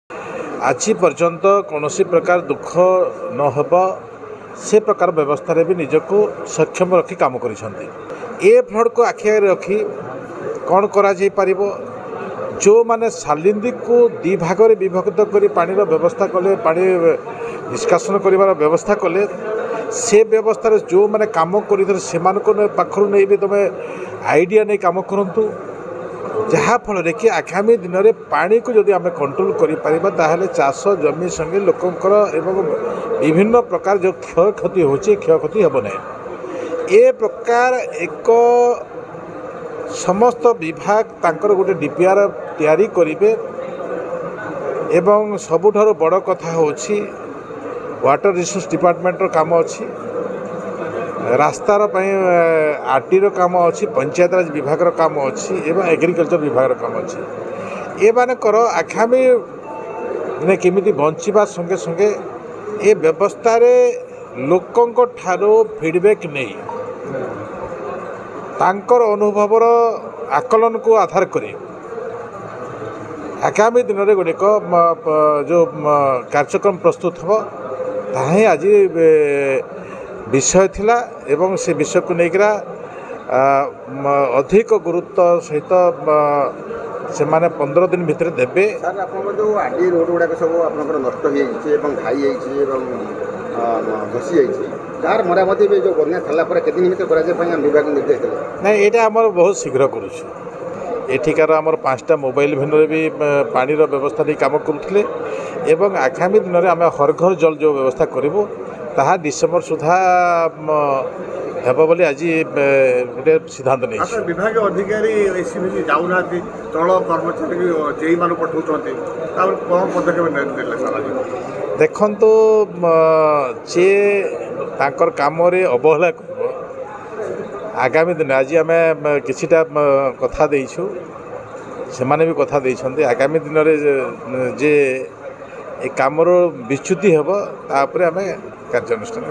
आज पर्यंत कौन प्रकार दुख न हो से प्रकार व्यवस्था भी निजक सक्षम रखी काम कर फ्लड को आखि रखी कौन करा जो माने सालिंदी को दी भाग में विभक्त कर पानी व्यवस्था कले पानी निष्कासन कर व्यवस्था कले से व्यवस्था जो माने काम कर पाखर नहीं भी तुम आइडिया नहीं काम करूँ जहाँफल कि आगामी दिन में पानी को जदि आम कंट्रोल कर चाष जमी संगे लोकंर एवं विभिन्न प्रकार जो क्षय क्षति होची क्षय क्षति हेब नहीं ए प्रकार एक समस्त विभाग तांकर गोटे डीपीआर तैयारी करिवे एवं सबुठारु बड़ कथा होची वाटर रिसोर्स डिपार्टमेंट काम अच्छी रास्तार आरटीर काम अच्छी पंचायत राज विभाग काम अच्छी एवं एग्रीकल्चर विभाग काम अच्छी ए मानकर आगामी ने केमिति बंचिबा संगे संगे ए व्यवस्था रे लोकंक ठारो फीडबैक नहीं तांकर अनुभवर आकलन को आधार करी आगामी दिन में गुड़िक जो कार्यक्रम प्रस्तुत हो ताही आज विषय थिला एवं से विषय को लेकर अधिक गुरुत्व सहित से माने 15 दिन भितर देबे। सर आपन जो आडी रोड गुडा सब आपनकर नष्ट हो जाइछे एवं खाई जाइछे एवं धसी जाइछे तार मरामती भी जो बन्या थला पर केदिन भितर करा जे पय विभाग निर्देश देले नहीं एटा हमर बहुत शीघ्र करूछु एठिकार हमर 5टा मोबाइल भेनरे भी पानी रो व्यवस्था नहीं काम करुथिले एवं आगामी दिन में आम हर घर जल जो व्यवस्था करूँ ताहा डिसेम्बर सुधा हेब बोली आज गोटे सिद्धांत नहीं विभाग अधिकारी एसीबी जाऊना तल कर्मचारी जेई मान पठाउछन्ते तापर कोन पदक्षेप नेले देखो जे तांकर काम रे अवहेला कर आगामी दिन आज आम किछिटा कथा देइछु से माने भी कथा देइछन्ते आगामी दिन में जे ए कामर विच्युति हेब तापर आम कार्यानुष्ठान।